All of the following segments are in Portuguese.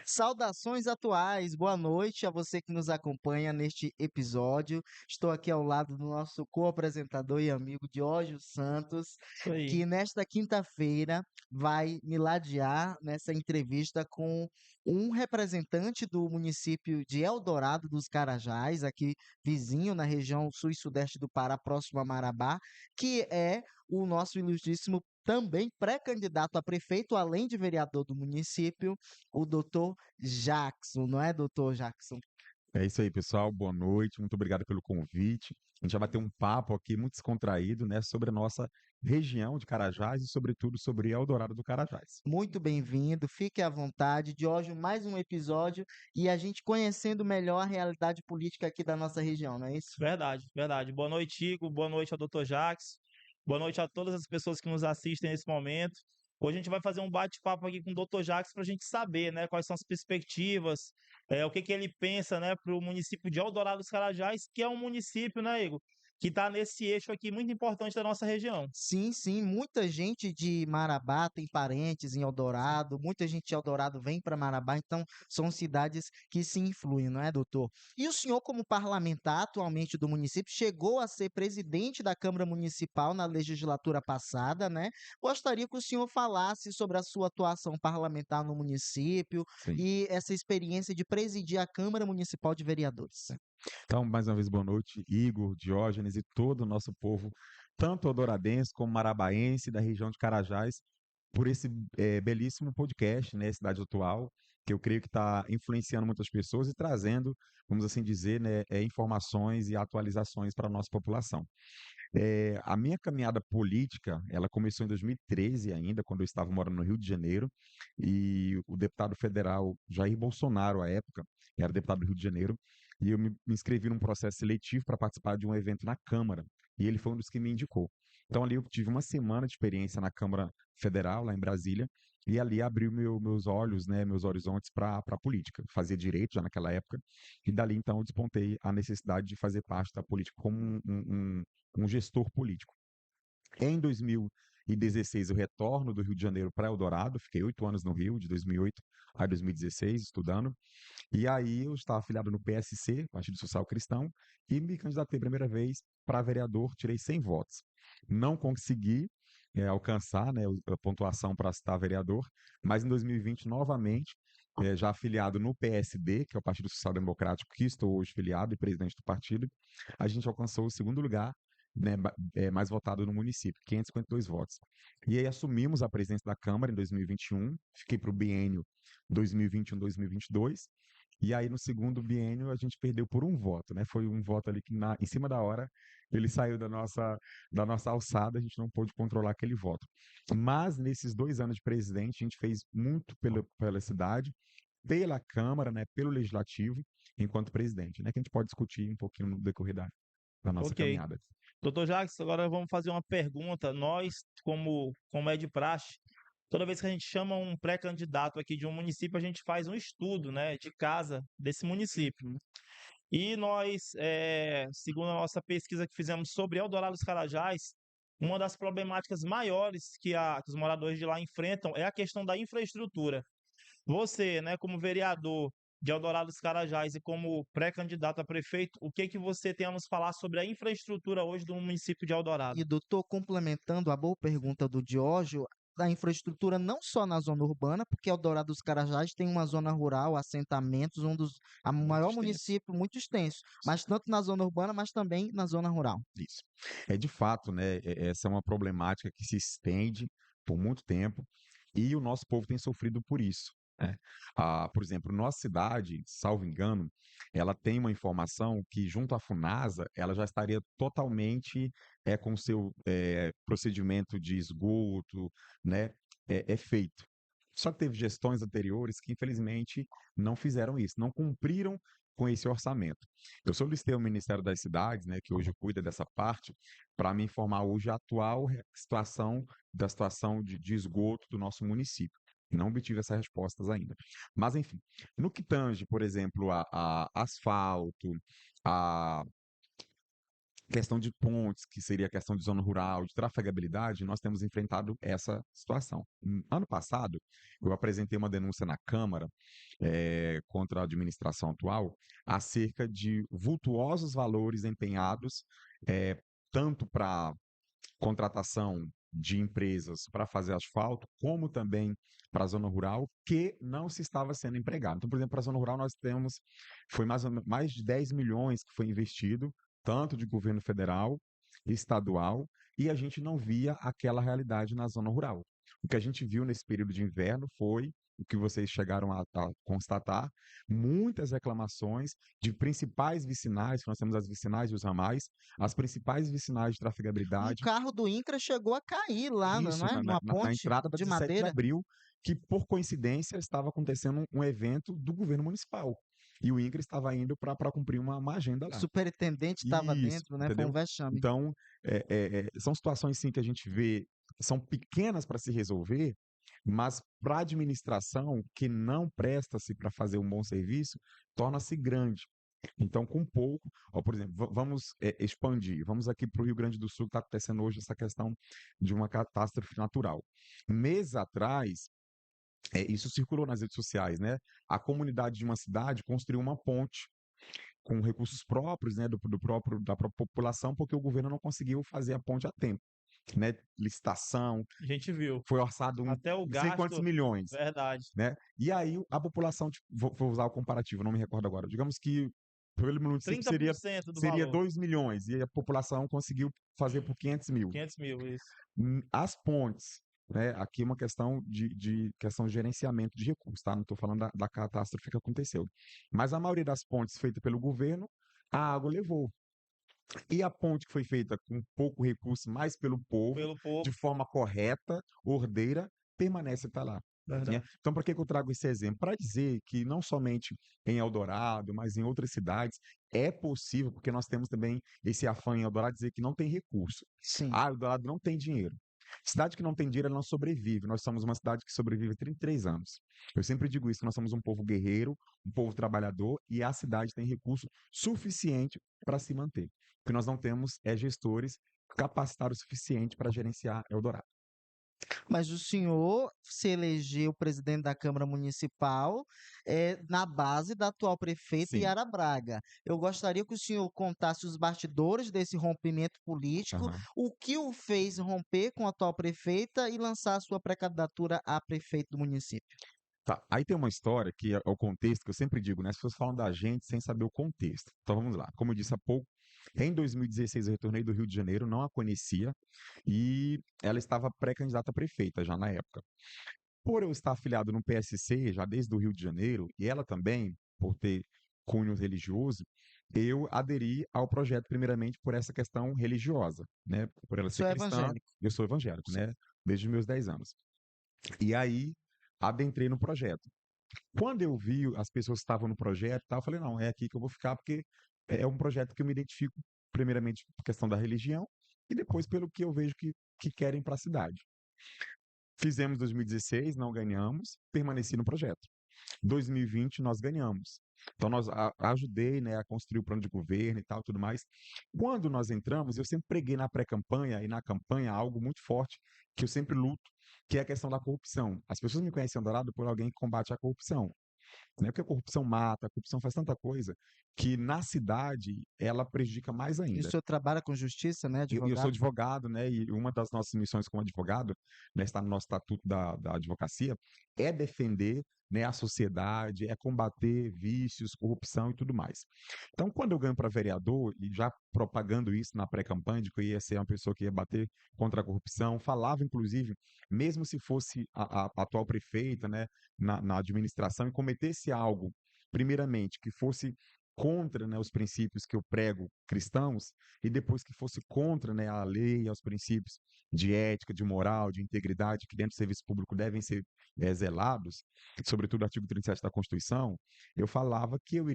Saudações atuais, boa noite a você que nos acompanha neste episódio. Estou aqui ao lado do nosso co-apresentador e amigo Diógenes Santos, Isso aí. que nesta quinta-feira vai me ladear nessa entrevista com um representante do município de Eldorado dos Carajás, aqui vizinho na região sul e sudeste do Pará, próximo a Marabá, que é o nosso ilustríssimo também pré-candidato a prefeito, além de vereador do município, o doutor Jackson, não é, doutor Jackson? É isso aí, pessoal. Boa noite. Muito obrigado pelo convite. A gente já vai ter um papo aqui muito descontraído, né, sobre a nossa região de Carajás e, sobretudo, sobre Eldorado do Carajás. Muito bem-vindo, fique à vontade. De hoje, mais um episódio e a gente conhecendo melhor a realidade política aqui da nossa região, não é isso? Verdade, verdade. Boa noite, Igor. Boa noite ao Dr. Jax. Boa noite a todas as pessoas que nos assistem nesse momento. Hoje a gente vai fazer um bate-papo aqui com o Dr. Jax para a gente saber, né, quais são as perspectivas, o que que ele pensa, né, para o município de Eldorado dos Carajás, que é um município, né, Igor, que está nesse eixo aqui muito importante da nossa região. Sim, sim, muita gente de Marabá tem parentes em Eldorado, muita gente de Eldorado vem para Marabá, então são cidades que se influem, não é, doutor? E o senhor, como parlamentar atualmente do município, chegou a ser presidente da Câmara Municipal na legislatura passada, né? Gostaria que o senhor falasse sobre a sua atuação parlamentar no município Sim. e essa experiência de presidir a Câmara Municipal de Vereadores. Então, mais uma vez, boa noite, Igor, Diógenes e todo o nosso povo, tanto odoradense como marabaense da região de Carajás, por esse belíssimo podcast, né, Cidade Atual, que eu creio que está influenciando muitas pessoas e trazendo, vamos assim dizer, né, informações e atualizações para a nossa população. A minha caminhada política, ela começou em 2013 ainda, quando eu estava morando no Rio de Janeiro, e o deputado federal Jair Bolsonaro, à época, era deputado do Rio de Janeiro, e eu me inscrevi num processo seletivo para participar de um evento na Câmara, e ele foi um dos que me indicou. Então ali eu tive uma semana de experiência na Câmara Federal, lá em Brasília, e ali abriu meus olhos, né, meus horizontes para a política. Fazia direito já naquela época, e dali então eu despontei a necessidade de fazer parte da política como um gestor político. Em 2016, eu retorno do Rio de Janeiro para Eldorado, fiquei 8 anos no Rio, de 2008 a 2016, estudando. E aí eu estava afiliado no PSC, Partido Social Cristão, e me candidatei a primeira vez para vereador, tirei 100 votos. Não consegui alcançar, né, a pontuação para estar vereador, mas em 2020, novamente, já afiliado no PSD, que é o Partido Social Democrático, que estou hoje filiado e presidente do partido, a gente alcançou o segundo lugar, né, mais votado no município, 552 votos. E aí assumimos a presidência da Câmara em 2021, fiquei para o biênio 2021-2022, e aí no segundo biênio a gente perdeu por um voto, né? Foi um voto ali que em cima da hora ele saiu da nossa alçada, a gente não pôde controlar aquele voto. Mas nesses 2 anos de presidente a gente fez muito pela cidade, pela Câmara, né? Pelo Legislativo, enquanto presidente, né? Que a gente pode discutir um pouquinho no decorrer da nossa Ok. caminhada. Doutor Jax, agora vamos fazer uma pergunta. Nós, como é de praxe, toda vez que a gente chama um pré-candidato aqui de um município, a gente faz um estudo, né, de casa desse município. Uhum. E nós, segundo a nossa pesquisa que fizemos sobre Eldorado dos Carajás, uma das problemáticas maiores que os moradores de lá enfrentam é a questão da infraestrutura. Você, né, como vereador de Eldorado dos Carajás e como pré-candidato a prefeito, o que que você tem a nos falar sobre a infraestrutura hoje do município de Eldorado? E doutor, complementando a boa pergunta do Diógio, a infraestrutura não só na zona urbana, porque Eldorado dos Carajás tem uma zona rural, assentamentos, a Muito maior extenso. município muito extenso, mas tanto na zona urbana, mas também na zona rural. Isso. É de fato, né? Essa é uma problemática que se estende por muito tempo e o nosso povo tem sofrido por isso, né? Por exemplo, nossa cidade, salvo engano, ela tem uma informação que junto à Funasa, ela já estaria totalmente com o seu procedimento de esgoto, né? Feito. Só que teve gestões anteriores que, infelizmente, não fizeram isso, não cumpriram com esse orçamento. Eu solicitei ao Ministério das Cidades, né, que hoje cuida dessa parte, para me informar hoje a atual situação de esgoto do nosso município. Não obtive essas respostas ainda. Mas, enfim, no que tange, por exemplo, a asfalto, a questão de pontes, que seria a questão de zona rural, de trafegabilidade, nós temos enfrentado essa situação. Ano passado, eu apresentei uma denúncia na Câmara contra a administração atual acerca de vultuosos valores empenhados tanto para contratação de empresas para fazer asfalto, como também para a zona rural, que não se estava sendo empregado. Então, por exemplo, para a zona rural nós temos, foi mais de 10 milhões que foi investido, tanto de governo federal, estadual, e a gente não via aquela realidade na zona rural. O que a gente viu nesse período de inverno foi o que vocês chegaram a constatar, muitas reclamações de principais vicinais, que nós temos as vicinais e os ramais, as principais vicinais de Um trafegabilidade, carro do INCRA chegou a cair lá, não isso, é? Numa na ponte entrada da de 17 de madeira. abril, que por coincidência estava acontecendo um evento do governo municipal. E o INCRA estava indo para cumprir uma agenda O lá. superintendente estava Isso, dentro, né? Foi um entendeu? vexame. Então, são situações sim que a gente vê que são pequenas para se resolver, mas para a administração que não presta-se para fazer um bom serviço, torna-se grande. Então, com pouco, ó, por exemplo, vamos expandir, vamos aqui para o Rio Grande do Sul, que está acontecendo hoje essa questão de uma catástrofe natural. Meses atrás, isso circulou nas redes sociais, né? A comunidade de uma cidade construiu uma ponte com recursos próprios, né, da própria população, porque o governo não conseguiu fazer a ponte a tempo, né? Licitação, A gente viu. foi orçado Até o não sei quantos gasto, milhões, verdade. né? E aí a população, tipo, vou usar o comparativo, não me recordo agora. Digamos que pelo município 30% do seria valor. 2 milhões e a população conseguiu fazer por 500 mil. 500 mil, isso. As pontes, né? Aqui é uma questão questão de gerenciamento de recursos, tá? Não estou falando da catástrofe que aconteceu. Mas a maioria das pontes feitas pelo governo, a água levou. E a ponte que foi feita com pouco recurso, mais pelo povo, Pelo povo, de forma correta, ordeira, permanece até lá. Né? verdade. Então, por que eu trago esse exemplo? Para dizer que não somente em Eldorado, mas em outras cidades, é possível, porque nós temos também esse afã em Eldorado de dizer que não tem recurso. Sim. Ah, Eldorado não tem dinheiro. Cidade que não tem dinheiro, ela não sobrevive. Nós somos uma cidade que sobrevive há 33 anos. Eu sempre digo isso, que nós somos um povo guerreiro, um povo trabalhador, e a cidade tem recurso suficiente para se manter. O que nós não temos é gestores capacitados o suficiente para gerenciar Eldorado. Mas o senhor se elegeu presidente da Câmara Municipal na base da atual prefeita Sim. Yara Braga. Eu gostaria que o senhor contasse os bastidores desse rompimento político, Aham. o que o fez romper com a atual prefeita e lançar a sua pré-candidatura a prefeito do município. Tá. Aí tem uma história que é o contexto que eu sempre digo, né? As pessoas falam da gente sem saber o contexto. Então vamos lá. Como eu disse há pouco, em 2016 eu retornei do Rio de Janeiro, não a conhecia, e ela estava pré-candidata a prefeita já na época. Por eu estar afiliado no PSC já desde o Rio de Janeiro, e ela também, por ter cunho religioso, eu aderi ao projeto primeiramente por essa questão religiosa, né? Por ela O ser senhor é cristã, evangélico. eu sou evangélico, né? Desde os meus 10 anos. E aí adentrei no projeto. Quando eu vi as pessoas que estavam no projeto, e tal, eu falei, não, é aqui que eu vou ficar, porque é um projeto que eu me identifico, primeiramente, por questão da religião, e depois pelo que eu vejo que querem para a cidade. Fizemos 2016, não ganhamos, permaneci no projeto. 2020 nós ganhamos. Então nós ajudei, né, a construir o plano de governo e tal, tudo mais. Quando nós entramos, eu sempre preguei na pré-campanha e na campanha algo muito forte que eu sempre luto, que é a questão da corrupção. As pessoas me conhecem em Dourado por alguém que combate a corrupção, né? Porque a corrupção mata, a corrupção faz tanta coisa que na cidade ela prejudica mais E o ainda. senhor trabalha com justiça, né, Eu sou advogado? advogado, né? E uma das nossas missões como advogado, né, está no nosso estatuto da advocacia, é defender, né, a sociedade, é combater vícios, corrupção e tudo mais. Então, quando eu ganho para vereador, e já propagando isso na pré-campanha, de que eu ia ser uma pessoa que ia bater contra a corrupção, falava, inclusive, mesmo se fosse a atual prefeita, né, na administração, e cometesse algo, primeiramente, que fosse contra, né, os princípios que eu prego cristãos, e depois que fosse contra, né, a lei, aos princípios de ética, de moral, de integridade, que dentro do serviço público devem ser zelados, sobretudo o artigo 37 da Constituição, eu falava que eu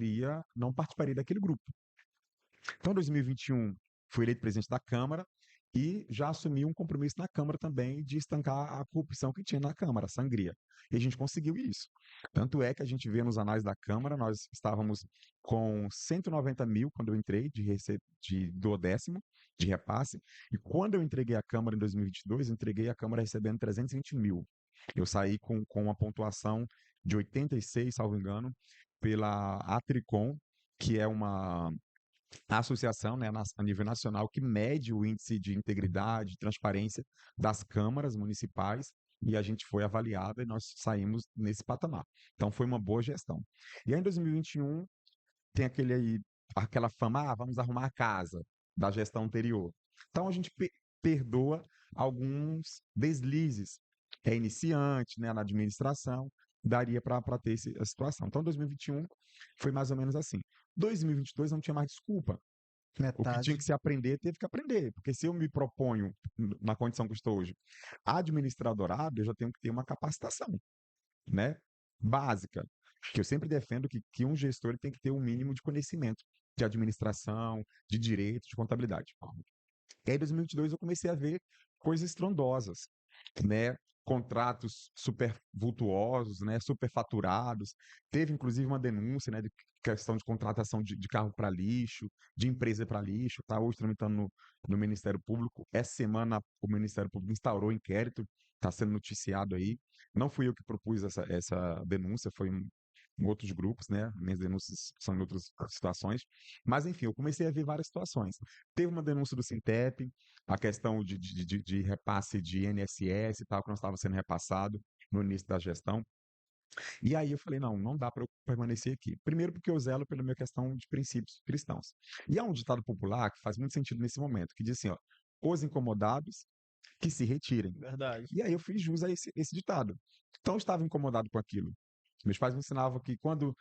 não participaria daquele grupo. Então, em 2021, fui eleito presidente da Câmara, e já assumi um compromisso na Câmara também de estancar a corrupção que tinha na Câmara, a sangria. E a gente conseguiu isso. Tanto é que a gente vê nos anais da Câmara, nós estávamos com 190 mil quando eu entrei de duodécimo, de repasse, e quando eu entreguei a Câmara em 2022, eu entreguei a Câmara recebendo 320 mil. Eu saí com uma pontuação de 86, salvo engano, pela Atricom, que é uma associação, né, a nível nacional que mede o índice de integridade, de transparência das câmaras municipais, e a gente foi avaliado e nós saímos nesse patamar. Então foi uma boa gestão. E aí em 2021 tem aquela fama, vamos arrumar a casa da gestão anterior. Então a gente perdoa alguns deslizes. É iniciante, né, na administração, daria para ter a situação. Então 2021 foi mais ou menos assim. 2022 não tinha mais desculpa. O que tinha Metade. que se aprender, teve que aprender. Porque se eu me proponho, na condição que eu estou hoje, a administrar dourado, eu já tenho que ter uma capacitação, né? Básica. Que eu sempre defendo que um gestor ele tem que ter um mínimo de conhecimento de administração, de direito, de contabilidade. E aí, em 2022, eu comecei a ver coisas estrondosas, né? Contratos super vultuosos, né? Super faturados. Teve, inclusive, uma denúncia, né? De questão de contratação de carro para lixo, de empresa para lixo. Está hoje tramitando no Ministério Público. Essa semana, o Ministério Público instaurou inquérito, está sendo noticiado aí. Não fui eu que propus essa denúncia, foi em outros grupos, né? Minhas denúncias são em outras situações. Mas, enfim, eu comecei a ver várias situações. Teve uma denúncia do Sintep, a questão de repasse de INSS e tal, que não estava sendo repassado no início da gestão. E aí eu falei, não dá para eu permanecer aqui. Primeiro porque eu zelo pela minha questão de princípios cristãos. E há um ditado popular que faz muito sentido nesse momento, que diz assim, ó, os incomodados que se retirem. Verdade. E aí eu fiz jus a esse ditado. Então eu estava incomodado com aquilo. Meus pais me ensinavam que quando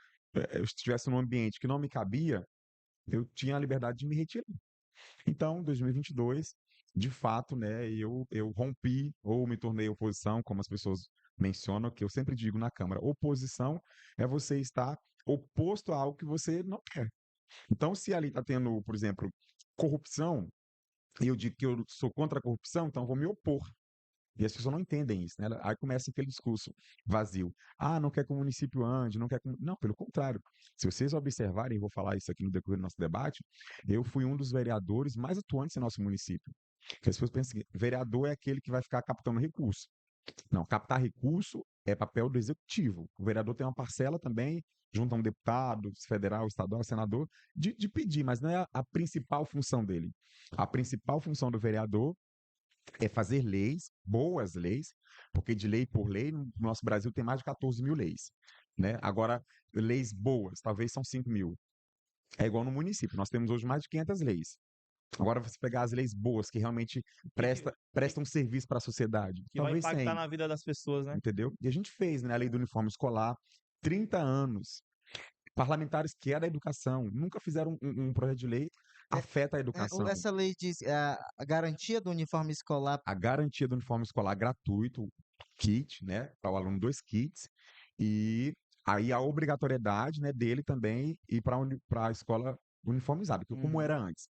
eu estivesse num ambiente que não me cabia, eu tinha a liberdade de me retirar. Então, em 2022, de fato, né, eu rompi ou me tornei oposição, como as pessoas mencionam, que eu sempre digo na Câmara. Oposição é você estar oposto a algo que você não quer. Então, se ali está tendo, por exemplo, corrupção, e eu digo que eu sou contra a corrupção, então eu vou me opor. E as pessoas não entendem isso, né? Aí começa aquele discurso vazio. Ah, não quer que o município ande, não quer que... Não, pelo contrário. Se vocês observarem, eu vou falar isso aqui no decorrer do nosso debate, eu fui um dos vereadores mais atuantes em nosso município. Porque as pessoas pensam que vereador é aquele que vai ficar captando recurso. Não, captar recurso é papel do executivo. O vereador tem uma parcela também, junto a um deputado, federal, estadual, senador, de pedir, mas não é a principal função dele. A principal função do vereador é fazer leis, boas leis, porque de lei por lei, no nosso Brasil tem mais de 14 mil leis. Né? Agora, leis boas, talvez são 5 mil. É igual no município, nós temos hoje mais de 500 leis. Agora, você pegar as leis boas, que realmente prestam um serviço para a sociedade, Que vai talvez impactar 100, na vida das pessoas, né? entendeu? E a gente fez, né, a lei do uniforme escolar, 30 anos. Parlamentares que é da educação, nunca fizeram um projeto de lei, afeta a educação. Essa lei diz a garantia do uniforme escolar. A garantia do uniforme escolar gratuito, kit, né, para o aluno 2 kits, e aí a obrigatoriedade, né, dele também ir para a escola uniformizada, porque como Uhum. era antes,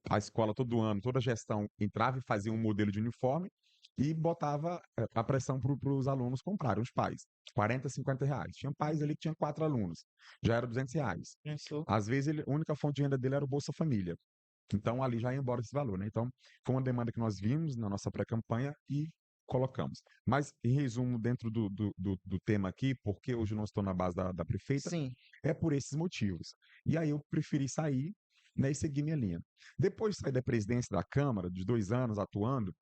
a escola todo ano, toda a gestão entrava e fazia um modelo de uniforme e botava a pressão para os alunos comprarem, os pais, 40, 50 reais. Tinha pais ali que tinham 4 alunos, já era 200 reais. Pensou. Às vezes a única fonte de renda dele era o Bolsa Família. Então, ali já ia embora esse valor, né? Então, foi uma demanda que nós vimos na nossa pré-campanha e colocamos. Mas, em resumo, dentro do tema aqui, porque hoje eu não estou na base da prefeita, Sim. é por esses motivos. E aí eu preferi sair, né, e seguir minha linha. Depois de sair da presidência da Câmara, de 2 anos atuando,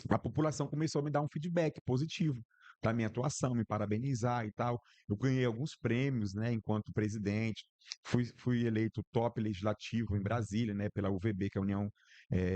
a população começou a me dar um feedback positivo da minha atuação, me parabenizar e tal. Eu ganhei alguns prêmios, né, enquanto presidente. Fui eleito top legislativo em Brasília, né, pela UVB, que é a União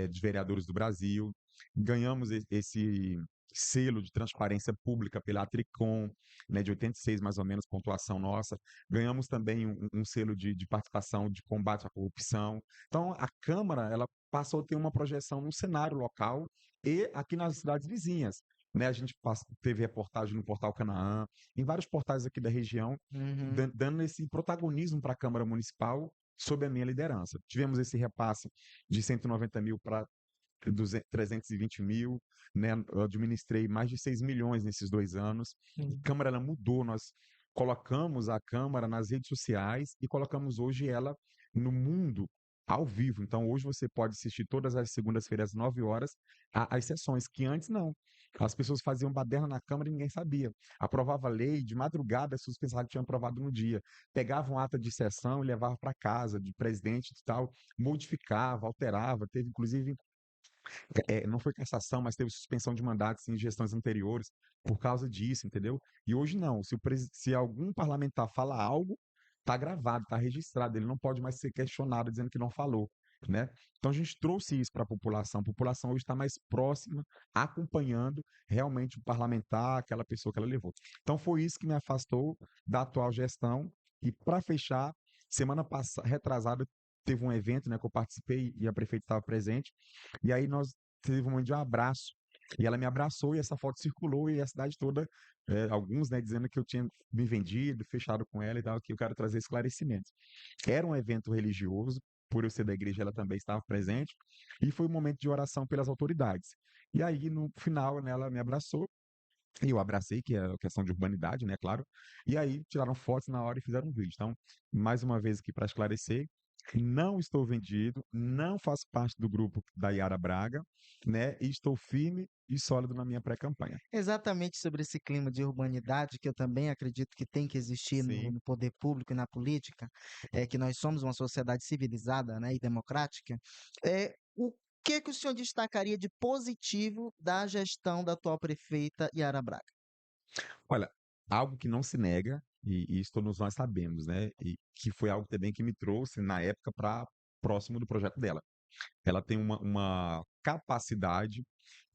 de Vereadores do Brasil. Ganhamos esse selo de transparência pública pela Atricom, né, de 86 mais ou menos, pontuação nossa. Ganhamos também um selo de participação de combate à corrupção. Então, a Câmara, ela passou a ter uma projeção no cenário local e aqui nas cidades vizinhas. Né, a gente teve reportagem no Portal Canaã, em vários portais aqui da região, Uhum. dando esse protagonismo para a Câmara Municipal sob a minha liderança. Tivemos esse repasse de 190 mil para 320 mil, né? Eu administrei mais de 6 milhões nesses 2 anos. A Câmara ela mudou, nós colocamos a Câmara nas redes sociais e colocamos hoje ela no mundo ao vivo. Então, hoje você pode assistir todas as segundas-feiras, às 9 horas, as sessões, que antes não. As pessoas faziam baderna na Câmara e ninguém sabia. Aprovava lei, de madrugada, as pessoas pensavam que tinham aprovado no dia. Pegavam ata de sessão e levavam para casa, de presidente e tal, modificava, alterava, teve inclusive não foi cassação, mas teve suspensão de mandatos em gestões anteriores por causa disso, entendeu? E hoje não. Se algum parlamentar fala algo, está gravado, está registrado. Ele não pode mais ser questionado dizendo que não falou, né? Então a gente trouxe isso para a população. A população hoje está mais próxima, acompanhando realmente o parlamentar, aquela pessoa que ela levou. Então foi isso que me afastou da atual gestão. E para fechar, semana passada, retrasada, teve um evento, né, que eu participei e a prefeita estava presente. E aí nós teve um momento de um abraço. E ela me abraçou e essa foto circulou e a cidade toda, alguns, né, dizendo que eu tinha me vendido, fechado com ela e tal, que eu quero trazer esclarecimentos. Era um evento religioso, por eu ser da igreja, ela também estava presente, e foi um momento de oração pelas autoridades. E aí, no final, né, ela me abraçou, e eu abracei, que é a questão de urbanidade, né, claro. E aí, tiraram fotos na hora e fizeram um vídeo. Então, mais uma vez aqui para esclarecer, não estou vendido, não faço parte do grupo da Yara Braga, né? E estou firme e sólido na minha pré-campanha. Exatamente sobre esse clima de urbanidade que eu também acredito que tem que existir Sim. no poder público e na política, é que nós somos uma sociedade civilizada, né, e democrática. O que o senhor destacaria de positivo da gestão da atual prefeita Yara Braga? Olha, algo que não se nega, e isso todos nós sabemos, né? E que foi algo também que me trouxe, na época, para próximo do projeto dela. Ela tem uma capacidade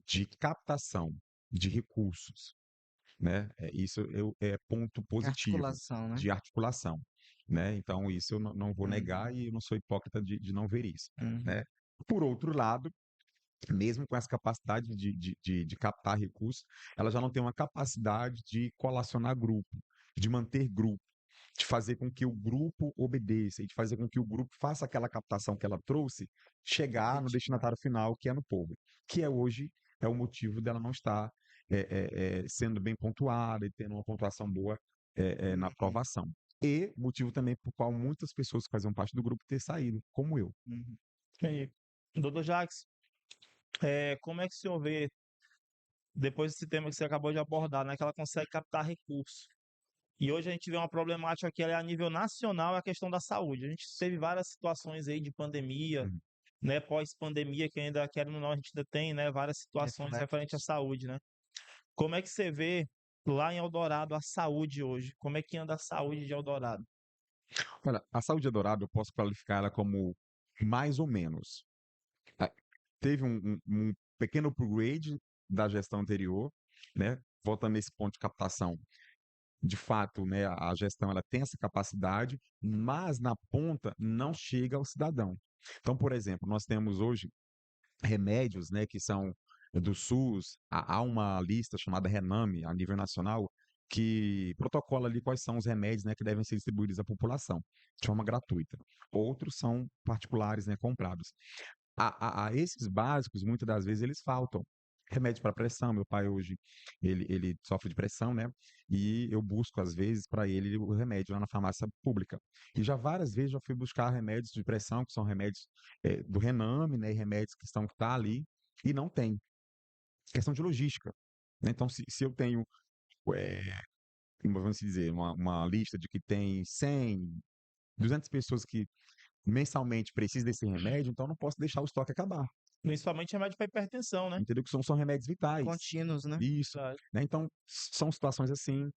de captação de recursos, né? Isso é ponto positivo Articulação, né? de articulação, né? Então, isso eu não vou negar Uhum, e eu não sou hipócrita de não ver isso, uhum. né? Por outro lado, mesmo com essa capacidade de captar recursos, ela já não tem uma capacidade de colacionar grupo, de manter grupo, de fazer com que o grupo obedeça e de fazer com que o grupo faça aquela captação que ela trouxe chegar no Efetivar. destinatário final, que é no povo, que é hoje é o motivo dela não estar sendo bem pontuada e tendo uma pontuação boa na Uhum, aprovação. E motivo também por qual muitas pessoas que faziam parte do grupo ter saído, como eu. uhum. E, doutor Jacques, como é que o senhor vê, depois desse tema que você acabou de abordar, né, que ela consegue captar recursos? E hoje a gente vê uma problemática que ela é a nível nacional, é a questão da saúde. A gente teve várias situações aí de pandemia, Uhum. né, pós-pandemia, que ainda, querendo ou não, a gente ainda tem, né, várias situações referentes à Reflexos. saúde, né? Como é que você vê lá em Eldorado a saúde hoje? Como é que anda a saúde de Eldorado? Olha, a saúde de Dourado eu posso qualificar ela como mais ou menos. Ah, teve um pequeno upgrade da gestão anterior, né? Voltando nesse ponto de captação. De fato, né, a gestão ela tem essa capacidade, mas na ponta não chega ao cidadão. Então, por exemplo, nós temos hoje remédios, né, que são do SUS, há uma lista chamada Rename, a nível nacional, que protocola ali quais são os remédios, né, que devem ser distribuídos à população, de forma gratuita. Outros são particulares, né, comprados. A esses básicos, muitas das vezes, eles faltam. Remédio para pressão, meu pai hoje, ele sofre de pressão, né? E eu busco, às vezes, para ele o remédio lá na farmácia pública. E já várias vezes já fui buscar remédios de pressão, que são remédios do Rename, né? E remédios que estão tá ali, e não tem. Questão de logística, né? Então, se eu tenho, eh, vamos dizer, uma lista de que tem 100, 200 pessoas que mensalmente precisam desse remédio, então eu não posso deixar o estoque acabar. Principalmente remédio para hipertensão, né? Entendeu? Que são remédios vitais. Contínuos, né? Isso. Verdade. Né? Então, são situações assim,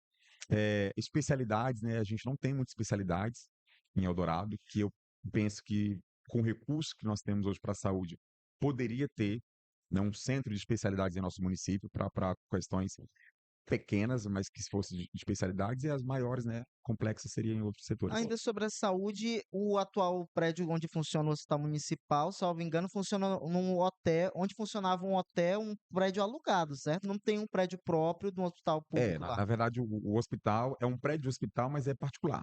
especialidades, né? A gente não tem muitas especialidades em Eldorado, que eu penso que, com o recurso que nós temos hoje para a saúde, poderia ter, né, um centro de especialidades em nosso município para questões pequenas, mas que se fosse de especialidades, e as maiores, né, complexas seriam em outros setores. Ainda sobre a saúde, o atual prédio onde funciona o hospital municipal, salvo engano, funciona num hotel, onde funcionava um hotel, um prédio alugado, certo? Não tem um prédio próprio de um hospital público Na, lá. na verdade, o hospital é um prédio de hospital, mas é particular.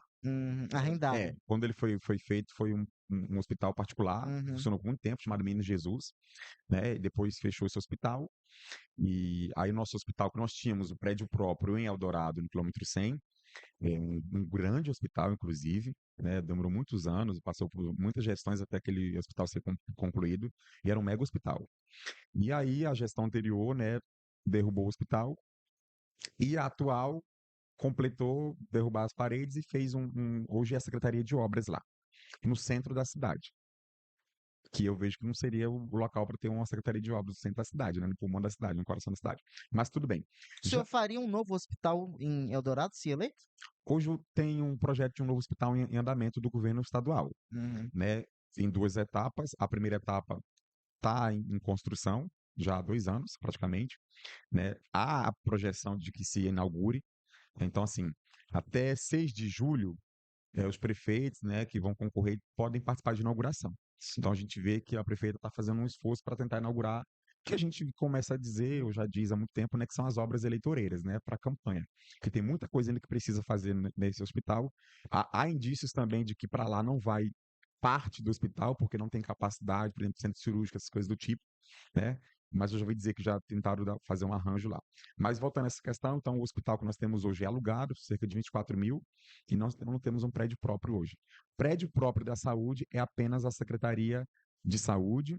Arrendado. Quando ele foi feito, foi um hospital particular, Uhum. funcionou por muito tempo, chamado Menino Jesus, né? E depois fechou esse hospital. E aí, nosso hospital, que nós tínhamos o prédio próprio em Eldorado, no quilômetro 100, um grande hospital, inclusive, né? Demorou muitos anos, passou por muitas gestões até aquele hospital ser concluído, e era um mega hospital. E aí, a gestão anterior, né, derrubou o hospital, e a atual completou derrubar as paredes e fez hoje é a Secretaria de Obras lá, no centro da cidade. Que eu vejo que não seria o local para ter uma Secretaria de Obras no centro da cidade, né, no pulmão da cidade, no coração da cidade. Mas tudo bem. O senhor faria um novo hospital em Eldorado, se eleito? Hoje tem um projeto de um novo hospital em andamento do governo estadual, Uhum. né, em 2 etapas. A primeira etapa está em construção, já há 2 anos, praticamente, né. Há a projeção de que se inaugure. Então, assim, até 6 de julho, os prefeitos, né, que vão concorrer podem participar de inauguração. Então, a gente vê que a prefeita está fazendo um esforço para tentar inaugurar, que a gente começa a dizer, ou já diz há muito tempo, né, que são as obras eleitoreiras, né, para a campanha. Que tem muita coisa ainda que precisa fazer nesse hospital. Há indícios também de que para lá não vai parte do hospital, porque não tem capacidade, por exemplo, centro cirúrgico, essas coisas do tipo, né? Mas eu já ouvi dizer que já tentaram fazer um arranjo lá. Mas voltando a essa questão, então o hospital que nós temos hoje é alugado, cerca de 24 mil, e nós não temos um prédio próprio hoje. O prédio próprio da saúde é apenas a Secretaria de Saúde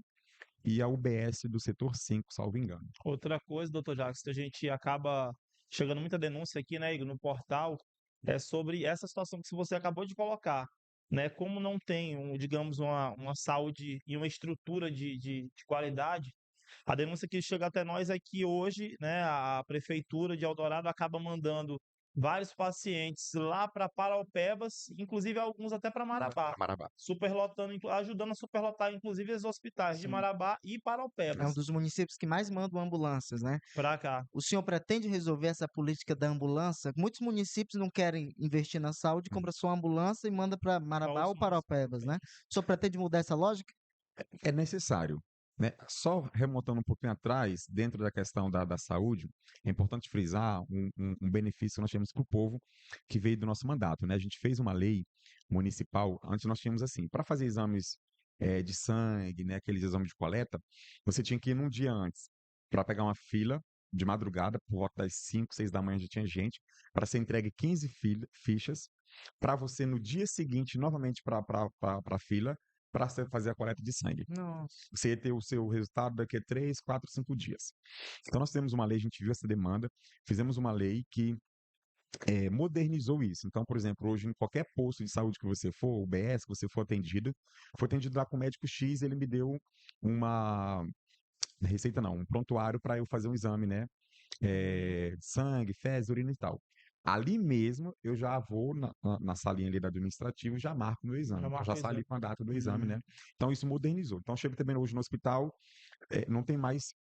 e a UBS do setor 5, salvo engano. Outra coisa, doutor Jacques, que a gente acaba chegando muita denúncia aqui, né, Igor, no portal, é sobre essa situação que você acabou de colocar, né? Como não tem, digamos, uma saúde e uma estrutura de qualidade, a denúncia que chega até nós é que hoje, né, a prefeitura de Eldorado acaba mandando vários pacientes lá para Paraupebas, inclusive alguns até para Marabá, Marabá. superlotando, ajudando a superlotar, inclusive, os hospitais de Sim. Marabá e É um Paraupebas dos municípios que mais mandam ambulâncias, né? para cá. O senhor pretende resolver essa política da ambulância? Muitos municípios não querem investir na saúde, compra só uma ambulância e manda para Marabá ou Paraupebas, né? O senhor pretende mudar essa lógica? É necessário, né? Só remontando um pouquinho atrás, dentro da questão da saúde, é importante frisar um benefício que nós temos para o povo que veio do nosso mandato, né? A gente fez uma lei municipal, antes nós tínhamos assim, para fazer exames de sangue, né, aqueles exames de coleta, você tinha que ir num dia antes para pegar uma fila de madrugada, por volta das 5, 6 da manhã já tinha gente, para ser entregue 15 fichas, para você no dia seguinte, novamente para a fila, para fazer a coleta de sangue. Nossa. Você ia ter o seu resultado daqui a 3, 4, 5 dias. Então, nós temos uma lei, a gente viu essa demanda, fizemos uma lei que modernizou isso. Então, por exemplo, hoje em qualquer posto de saúde que você for, UBS, que você for atendido, foi atendido lá com o médico X, ele me deu uma receita não, um prontuário para eu fazer um exame, né? Sangue, fezes, urina e tal. Ali mesmo, eu já vou na salinha ali da administrativa e já marco meu exame. Então, já sai ali com a data do exame, né? Então, isso modernizou. Então, chega também hoje no hospital, não tem mais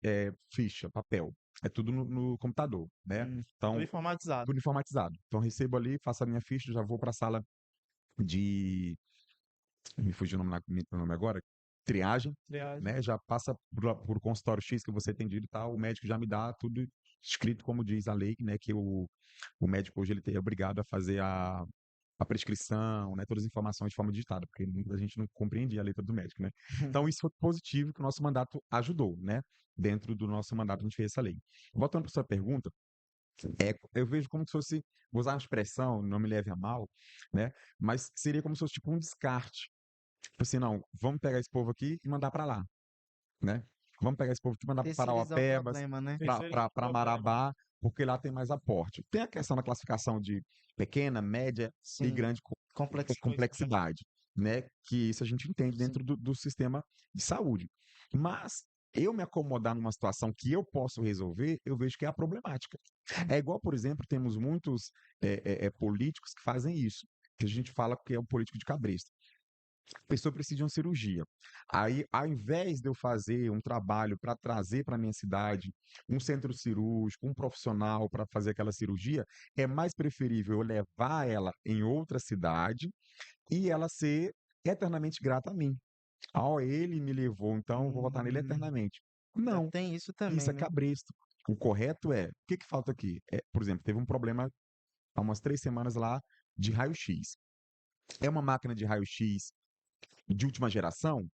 ficha, papel. É tudo no computador, né? Tudo Então, informatizado. tudo informatizado. Então, recebo ali, faço a minha ficha, já vou para a sala de. Me fugiu o nome agora. Triagem, Triagem. né? Já passa por consultório X que você é atendido e tal. O médico já me dá tudo escrito, como diz a lei, né? Que o médico hoje ele é obrigado a fazer a prescrição, né? Todas as informações de forma digitada, porque a gente não compreendia a letra do médico, né? Então, isso foi positivo que o nosso mandato ajudou, né? Dentro do nosso mandato, a gente fez essa lei. Voltando para sua pergunta, eu vejo como se fosse, vou usar uma expressão, não me leve a mal, né? Mas seria como se fosse tipo um descarte. Tipo assim, não, vamos pegar esse povo aqui e mandar para lá, né? Vamos pegar esse povo aqui e mandar para Terceirizar o Parauapebas, problema, né? para Marabá, porque lá tem mais aporte. Tem a questão da classificação de pequena, média e Sim. grande complexidade, né? Que isso a gente entende Sim. dentro do sistema de saúde. Mas eu me acomodar numa situação que eu posso resolver, eu vejo que é a problemática. É igual, por exemplo, temos muitos políticos que fazem isso, que a gente fala que é um político de cabresto. A pessoa precisa de uma cirurgia. Aí, ao invés de eu fazer um trabalho para trazer para minha cidade um centro cirúrgico, um profissional para fazer aquela cirurgia, é mais preferível eu levar ela em outra cidade e ela ser eternamente grata a mim. Ele me levou, então eu vou votar nele eternamente. Já Não, tem isso isso também, é né? cabresto. O correto o que falta aqui? Por exemplo, teve um problema há umas 3 semanas lá de raio-x. É uma máquina de raio-x de última geração.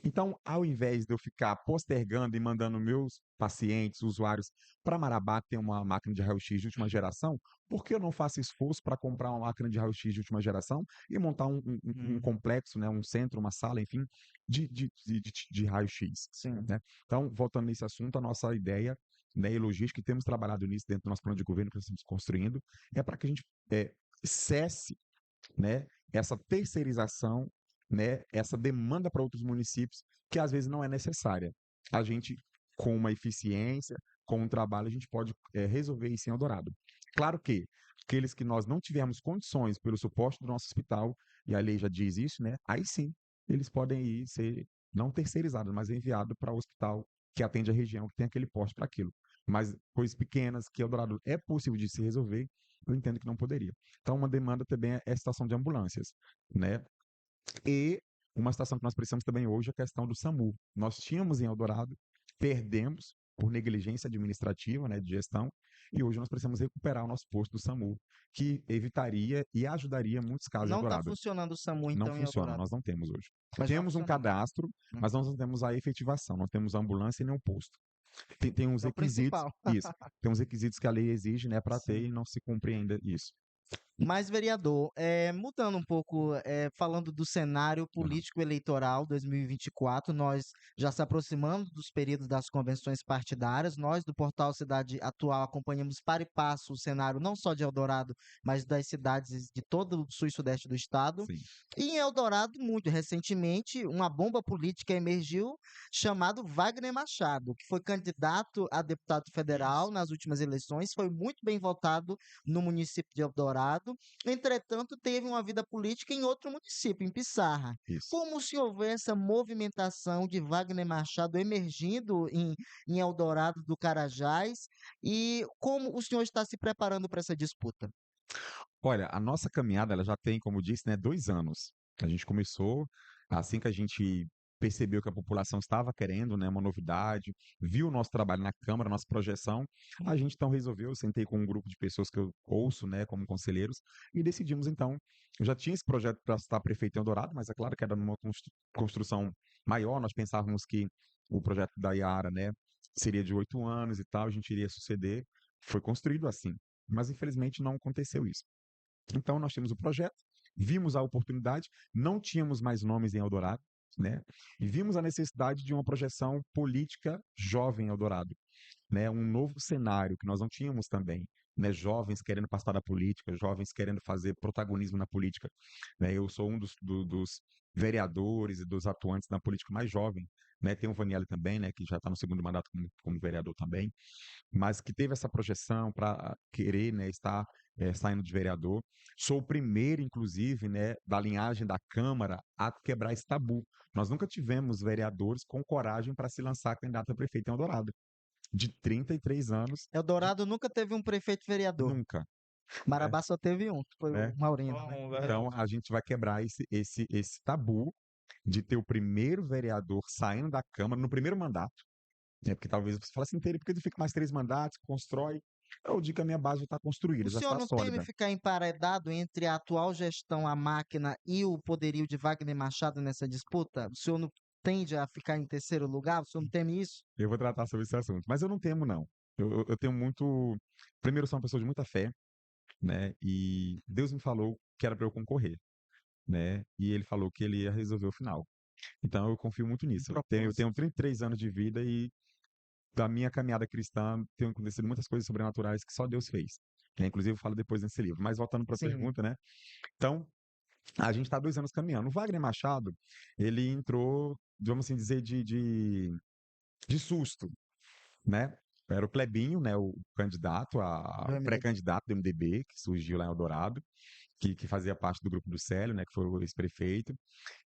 Então, ao invés de eu ficar postergando e mandando meus pacientes, usuários, para Marabá ter uma máquina de raio-x de última geração, por que eu não faço esforço para comprar uma máquina de raio-x de última geração e montar um complexo, né, um centro, uma sala, enfim, de raio-x? Sim. Né? Então, voltando nesse assunto, a nossa ideia, né, e logística, e temos trabalhado nisso dentro do nosso plano de governo que nós estamos construindo, é para que a gente cesse, né, essa terceirização, né, essa demanda para outros municípios, que às vezes não é necessária. A gente, com uma eficiência, com um trabalho, a gente pode resolver isso em Eldorado. Claro que aqueles que nós não tivermos condições pelo suporte do nosso hospital, e a lei já diz isso, né, aí sim, eles podem ir ser não terceirizados, mas enviados para o hospital que atende a região, que tem aquele poste para aquilo. Mas coisas pequenas que Eldorado é possível de se resolver, eu entendo que não poderia. Então, uma demanda também é a estação de ambulâncias, né? E uma situação que nós precisamos também hoje é a questão do SAMU. Nós tínhamos em Eldorado, perdemos por negligência administrativa, né, de gestão, e hoje nós precisamos recuperar o nosso posto do SAMU, que evitaria e ajudaria muitos casos em Não está Eldorado. funcionando o SAMU, Não então, em funciona, Eldorado. nós não temos hoje. Mas está Temos um funcionando. cadastro, mas nós não temos a efetivação, não temos ambulância e nem um posto. Tem uns É o requisitos, principal. isso, tem uns requisitos que a lei exige, né, para ter Sim. e não se cumpre ainda isso. Mas, vereador, mudando um pouco, falando do cenário político eleitoral 2024, nós já se aproximando dos períodos das convenções partidárias. Nós, do Portal Cidade Atual, acompanhamos para e passo o cenário não só de Eldorado, mas das cidades de todo o sul e sudeste do estado. Sim. E em Eldorado, muito recentemente, uma bomba política emergiu chamado Wagner Machado, que foi candidato a deputado federal nas últimas eleições, foi muito bem votado no município de Eldorado. Entretanto, teve uma vida política em outro município, em Pissarra. Isso. Como se houver essa movimentação de Wagner Machado emergindo em Eldorado do Carajás e como o senhor está se preparando para essa disputa? Olha, a nossa caminhada, ela já tem, como disse, né, 2 anos. A gente começou assim que a gente percebeu que a população estava querendo, né, uma novidade, viu o nosso trabalho na Câmara, nossa projeção, a gente então resolveu, eu sentei com um grupo de pessoas que eu ouço, né, como conselheiros, e decidimos então, eu já tinha esse projeto para estar prefeito em Eldorado, mas é claro que era numa construção maior, nós pensávamos que o projeto da Iara, né, seria de 8 anos e tal, a gente iria suceder, foi construído assim, mas infelizmente não aconteceu isso. Então, nós tínhamos o projeto, vimos a oportunidade, não tínhamos mais nomes em Eldorado, né? E vimos a necessidade de uma projeção política jovem em Eldorado, né? Um novo cenário que nós não tínhamos também, né? Jovens querendo participar da política, jovens querendo fazer protagonismo na política, né? Eu sou um dos vereadores e dos atuantes na política mais jovem, né? Tem o Vanielli também, né? Que já está no segundo mandato como vereador também, mas que teve essa projeção para querer, né, estar saindo de vereador. Sou o primeiro, inclusive, né, da linhagem da Câmara a quebrar esse tabu. Nós nunca tivemos vereadores com coragem para se lançar candidato a prefeito em Eldorado. De 33 anos, Eldorado nunca teve um prefeito vereador. nunca, né? Marabá só teve um, que foi né? o Maurino, né? Então, a gente vai quebrar esse tabu de ter o primeiro vereador saindo da Câmara no primeiro mandato, né? Porque talvez você fale assim, por que tu fica mais 3 mandatos, constrói? Eu digo que a minha base já está construída, O já senhor está não teme sólida. ficar emparedado entre a atual gestão, a máquina e o poderio de Wagner Machado nessa disputa? O senhor não tende a ficar em terceiro lugar? O senhor não teme isso? Eu vou tratar sobre esse assunto, mas eu não temo, não. Eu tenho muito. Primeiro, eu sou uma pessoa de muita fé, né? E Deus me falou que era para eu concorrer, né? E ele falou que ele ia resolver o final. Então, eu confio muito nisso. Eu tenho 33 anos de vida e da minha caminhada cristã tenho acontecido muitas coisas sobrenaturais que só Deus fez. Né? Inclusive, eu falo depois nesse livro. Mas voltando para a Sim. pergunta, né? Então, a gente está 2 anos caminhando. O Wagner Machado, ele entrou, vamos assim dizer, de susto, né? Era o Clebinho, né, o candidato, Do o MDB. pré-candidato do MDB, que surgiu lá em Eldorado, que fazia parte do grupo do Célio, né, que foi o ex-prefeito.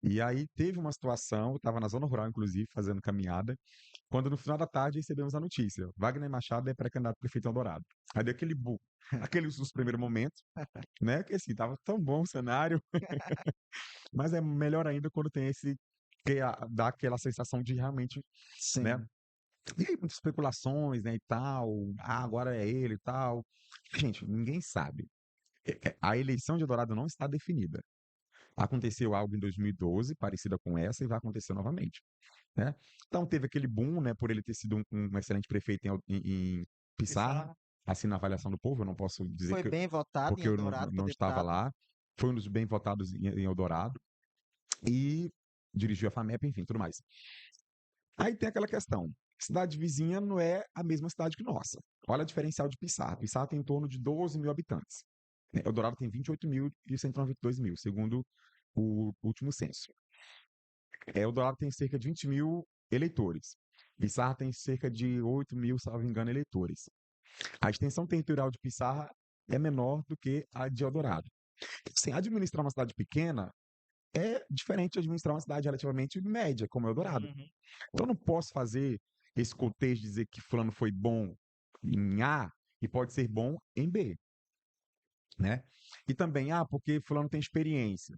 E aí teve uma situação, eu estava na zona rural, inclusive, fazendo caminhada, quando no final da tarde recebemos a notícia: Wagner Machado é pré-candidato a prefeito em Eldorado. Aí deu aquele bu, aquele susto primeiro momento, né, que assim, tava tão bom o cenário, mas é melhor ainda quando tem dá aquela sensação de realmente, né, Sim. e aí, muitas especulações, né, e tal. Ah, agora é ele e tal. Gente, ninguém sabe. A eleição de Eldorado não está definida. Aconteceu algo em 2012, parecida com essa, e vai acontecer novamente, né? Então teve aquele boom, né, por ele ter sido um excelente prefeito em Pissarra, Pissarra. assim, na avaliação do povo, eu não posso dizer Foi bem votado em porque eu Eldorado para não estava deputado. lá, foi um dos bem votados em Eldorado, e dirigiu a FAMEP, enfim, tudo mais. Aí tem aquela questão, cidade vizinha não é a mesma cidade que nossa. Olha a diferencial de Pissarra. Pissarra tem em torno de 12 mil habitantes. Eldorado tem 28 mil e Centrão 22 mil, segundo o último censo. Eldorado tem cerca de 20 mil eleitores. Pissarra tem cerca de 8 mil, se não me engano, eleitores. A extensão territorial de Pissarra é menor do que a de Eldorado. Assim, administrar uma cidade pequena é diferente de administrar uma cidade relativamente média, como Eldorado. Uhum. Então, eu não posso fazer esse contexto de dizer que fulano foi bom em A e pode ser bom em B, né? E também, porque fulano tem experiência.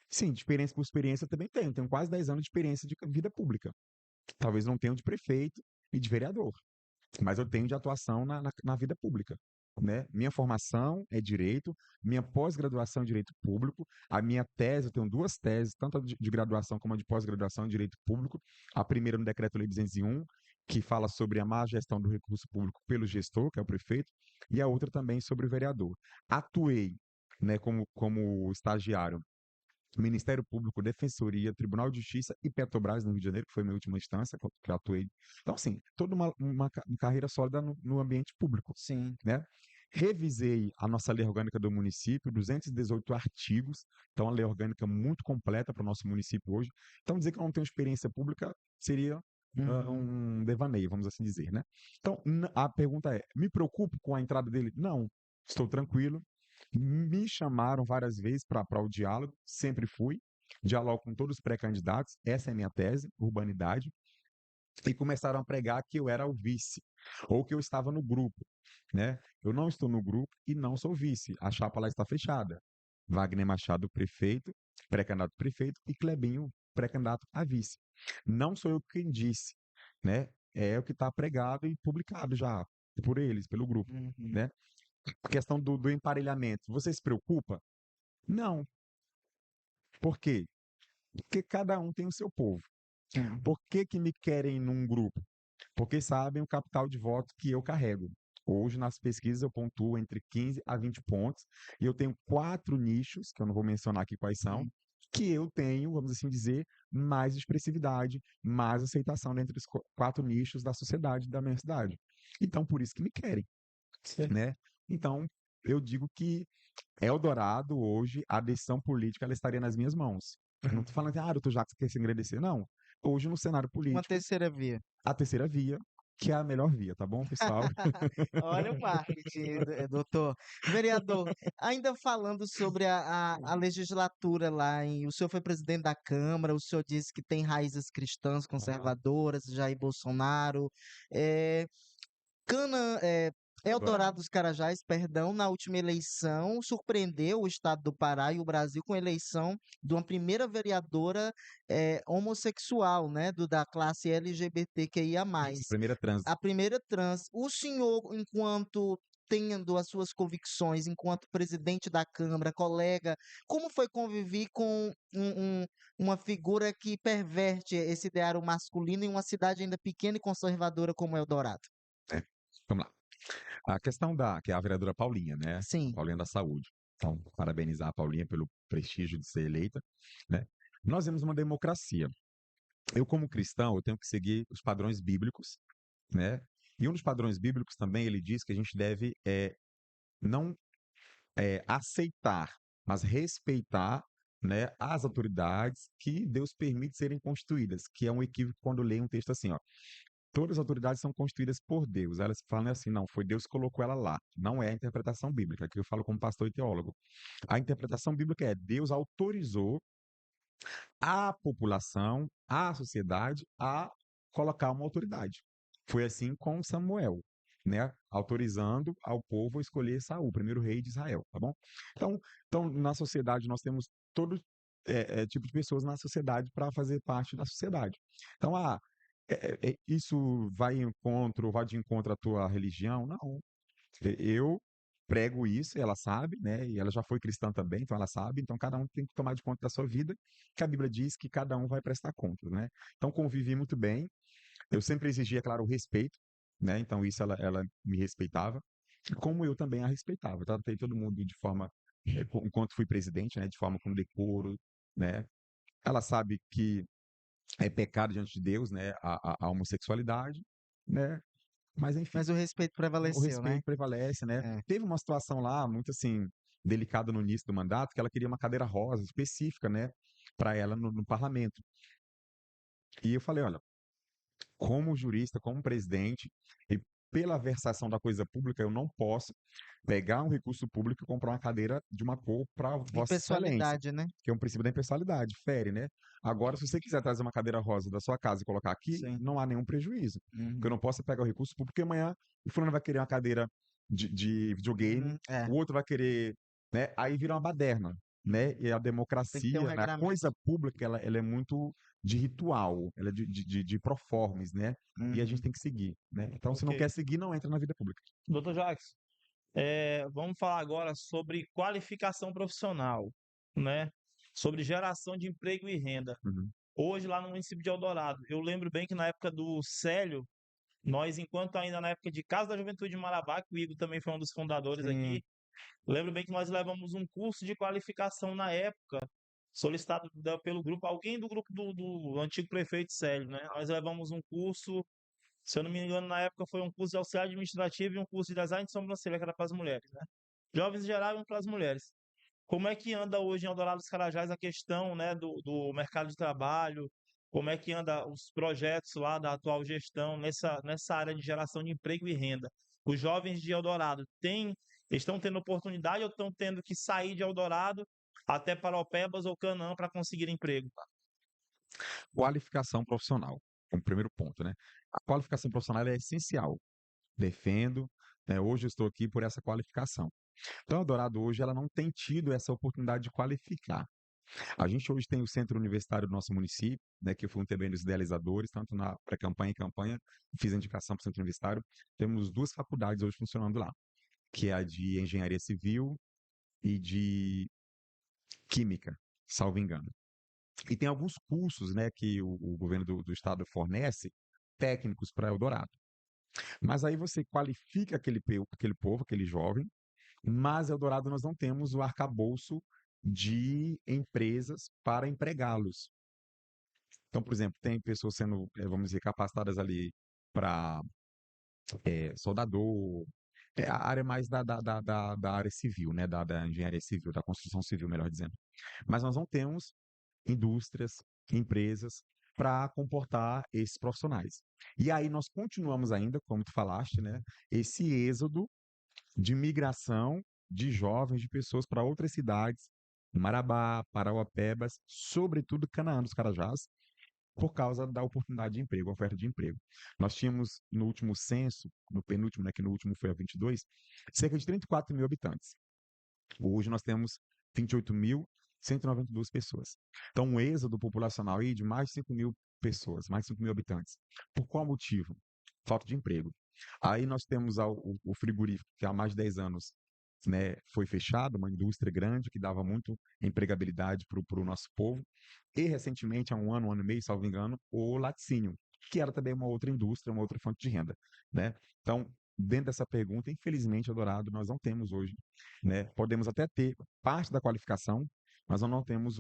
Sim, de experiência por experiência eu também tenho quase 10 anos de experiência de vida pública. Talvez não tenha de prefeito e de vereador, mas eu tenho de atuação na vida pública, né? Minha formação é direito, minha pós-graduação é direito público, a minha tese, eu tenho 2 teses, tanto a de graduação como a de pós-graduação em direito público. A primeira no Decreto-Lei 201, que fala sobre a má gestão do recurso público pelo gestor, que é o prefeito, e a outra também sobre o vereador. Atuei, né, como estagiário Ministério Público, Defensoria, Tribunal de Justiça e Petrobras no Rio de Janeiro, que foi a minha última instância, que eu atuei. Então, assim, toda uma carreira sólida no ambiente público, Sim. né? Revisei a nossa lei orgânica do município, 218 artigos, então, uma lei orgânica muito completa para o nosso município hoje. Então, dizer que eu não tenho experiência pública seria um devaneio, vamos assim dizer, né? Então, a pergunta é, me preocupo com a entrada dele? Não, estou tranquilo. Me chamaram várias vezes para o diálogo, sempre fui. Dialogo com todos os pré-candidatos, essa é a minha tese, urbanidade. E começaram a pregar que eu era o vice, ou que eu estava no grupo, né? Eu não estou no grupo e não sou vice. A chapa lá está fechada. Wagner Machado, prefeito, pré-candidato a prefeito, e Clebinho, pré-candidato a vice. Não sou eu quem disse, né? É o que está pregado e publicado já por eles, pelo grupo, Uhum. né? A questão do emparelhamento. Você se preocupa? Não. Por quê? Porque cada um tem o seu povo. Sim. Por que me querem num grupo? Porque sabem o capital de voto que eu carrego. Hoje, nas pesquisas, eu pontuo entre 15 a 20 pontos, e eu tenho 4 nichos, que eu não vou mencionar aqui quais são, que eu tenho, vamos assim dizer, mais expressividade, mais aceitação dentre os 4 nichos da sociedade da minha cidade. Então, por isso que me querem, né? Então, eu digo que Eldorado, hoje, a decisão política ela estaria nas minhas mãos. Eu não estou falando, doutor Jacques quer se engrandecer, não. Hoje, no cenário Uma político, terceira via. a terceira via, que é a melhor via, tá bom, pessoal? Olha o marketing, doutor. Vereador, ainda falando sobre a legislatura lá, o senhor foi presidente da Câmara, o senhor disse que tem raízes cristãs conservadoras, Jair Bolsonaro. É, Cana, Eldorado dos Carajás, perdão, na última eleição, surpreendeu o estado do Pará e o Brasil com a eleição de uma primeira vereadora homossexual, né, da classe LGBTQIA+. Primeira trans. A primeira trans. O senhor, enquanto tendo as suas convicções, enquanto presidente da Câmara, colega, como foi conviver com uma figura que perverte esse ideário masculino em uma cidade ainda pequena e conservadora como Eldorado? É, vamos lá. A questão que é a vereadora Paulinha, né? A Sim. Paulinha da Saúde. Então, parabenizar a Paulinha pelo prestígio de ser eleita, né? Nós temos uma democracia. Eu, como cristão, eu tenho que seguir os padrões bíblicos, né? E um dos padrões bíblicos também, ele diz que a gente deve não aceitar, mas respeitar, né, as autoridades que Deus permite serem constituídas, que é um equívoco quando leem um texto assim, ó. Todas as autoridades são constituídas por Deus. Elas falam assim, não, foi Deus que colocou ela lá. Não é a interpretação bíblica, que eu falo como pastor e teólogo. A interpretação bíblica é Deus autorizou a população, a sociedade, a colocar uma autoridade. Foi assim com Samuel, né? Autorizando ao povo a escolher Saul, o primeiro rei de Israel, tá bom? Então na sociedade nós temos todo tipo de pessoas na sociedade para fazer parte da sociedade. Então, isso vai de encontro à tua religião? Não. Eu prego isso, e ela sabe, né? E ela já foi cristã também, então ela sabe. Então cada um tem que tomar de conta da sua vida, que a Bíblia diz que cada um vai prestar contas, né? Então convivi muito bem. Eu sempre exigia, claro, o respeito, né? Então isso ela me respeitava, como eu também a respeitava. Eu tratei todo mundo de forma, enquanto fui presidente, né? De forma com decoro, né? Ela sabe que é pecado diante de Deus, né? A homossexualidade, né? Mas enfim, Mas o respeito o prevaleceu, né? respeito prevalece, né? É. Teve uma situação lá muito assim delicada no início do mandato que ela queria uma cadeira rosa específica, né, para ela no parlamento. E eu falei, olha, como jurista, como presidente, e pela versação da coisa pública, eu não posso pegar um recurso público e comprar uma cadeira de uma cor para Vossa Excelência, Impessoalidade, né? que é um princípio da impessoalidade, fere, né? Agora, se você quiser trazer uma cadeira rosa da sua casa e colocar aqui, Sim. não há nenhum prejuízo. Porque eu Uhum. não posso pegar o recurso público, porque amanhã o fulano vai querer uma cadeira de videogame, Uhum. É. o outro vai querer, né? Aí vira uma baderna, né? E a Tem que ter um democracia, né? A regramento. coisa pública, ela é muito de ritual, ela é de proformes, né? E a gente Uhum. tem que seguir, né? Então, se não Ok. quer seguir, não entra na vida pública. Doutor Jacques, vamos falar agora sobre qualificação profissional, né? Sobre geração de emprego e renda. Uhum. Hoje, lá no município de Eldorado, eu lembro bem que na época do Célio, nós, enquanto ainda na época de Casa da Juventude de Marabá, que o Igor também foi um dos fundadores Sim. aqui, lembro bem que nós levamos um curso de qualificação na época, solicitado pelo grupo, alguém do grupo do antigo prefeito Célio, né? Nós levamos um curso, se eu não me engano, na época foi um curso de auxiliar administrativo e um curso de design de sobrancelha, que era para as mulheres, né? Jovens em geral e para as mulheres. Como é que anda hoje em Eldorado dos Carajás a questão, né, do mercado de trabalho? Como é que anda os projetos lá da atual gestão nessa área de geração de emprego e renda? Os jovens de Eldorado estão tendo oportunidade ou estão tendo que sair de Eldorado até Paraupebas ou Canaã para conseguir emprego? Qualificação profissional, como primeiro ponto, né? A qualificação profissional é essencial. Defendo, né? Hoje eu estou aqui por essa qualificação. Então, a Eldorado hoje ela não tem tido essa oportunidade de qualificar. A gente hoje tem o centro universitário do nosso município, né, que eu fui um também dos idealizadores, tanto na pré-campanha e campanha, fiz a indicação para o centro universitário. Temos duas faculdades hoje funcionando lá, que é a de engenharia civil e de química, salvo engano. E tem alguns cursos, né, que o governo do estado fornece, técnicos para Eldorado. Mas aí você qualifica aquele povo, aquele jovem, mas Eldorado nós não temos o arcabouço de empresas para empregá-los. Então, por exemplo, tem pessoas sendo, vamos dizer, capacitadas ali para soldador, a área mais da área civil, né, da engenharia civil, da construção civil, melhor dizendo. Mas nós não temos indústrias, empresas para comportar esses profissionais. E aí nós continuamos ainda, como tu falaste, né, esse êxodo de migração de jovens, de pessoas para outras cidades, Marabá, Parauapebas, sobretudo Canaã dos Carajás, por causa da oportunidade de emprego, oferta de emprego. Nós tínhamos no último censo, no penúltimo, né, que no último foi a 22, cerca de 34 mil habitantes. Hoje nós temos 28.192 pessoas. Então, um êxodo populacional aí de mais de 5 mil pessoas, mais de 5 mil habitantes. Por qual motivo? Falta de emprego. Aí nós temos o frigorífico, que há mais de 10 anos, né, foi fechado, uma indústria grande que dava muito empregabilidade para o nosso povo. E recentemente, há um ano e meio, salvo engano, o laticínio, que era também uma outra indústria, uma outra fonte de renda, né? Então, dentro dessa pergunta, infelizmente, Eldorado, nós não temos hoje, né? Podemos até ter parte da qualificação, mas nós não temos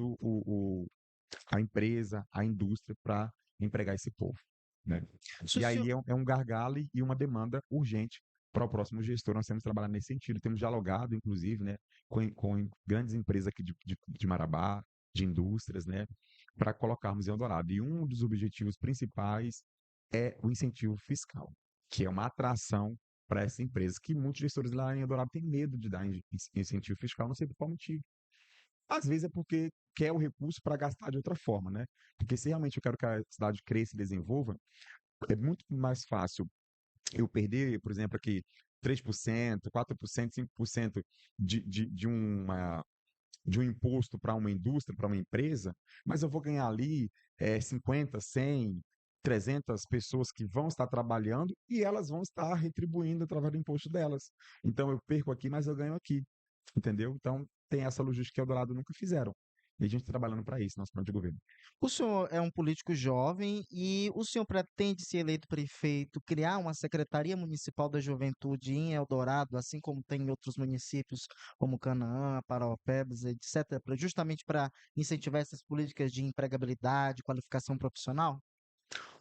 a empresa, a indústria para empregar esse povo, né? Se o E aí senhor, é um gargalo e uma demanda urgente para o próximo gestor. Nós temos que trabalhar nesse sentido. Temos dialogado, inclusive, né, com grandes empresas aqui de Marabá, de indústrias, né, para colocarmos em Eldorado. E um dos objetivos principais é o incentivo fiscal, que é uma atração para essas empresas, que muitos gestores lá em Eldorado têm medo de dar incentivo fiscal, não sei por qual motivo. Às vezes é porque quer o recurso para gastar de outra forma, né? Porque se realmente eu quero que a cidade cresça e desenvolva, é muito mais fácil eu perder, por exemplo, aqui 3%, 4%, 5% de um imposto para uma indústria, para uma empresa, mas eu vou ganhar ali 50, 100, 300 pessoas que vão estar trabalhando e elas vão estar retribuindo através do imposto delas. Então eu perco aqui, mas eu ganho aqui, entendeu? Então tem essa logística que Eldorado nunca fizeram. E a gente está trabalhando para isso, nosso plano de governo. O senhor é um político jovem e o senhor pretende, se eleito prefeito, criar uma Secretaria Municipal da Juventude em Eldorado, assim como tem em outros municípios como Canaã, Paraopebas, etc., justamente para incentivar essas políticas de empregabilidade, qualificação profissional?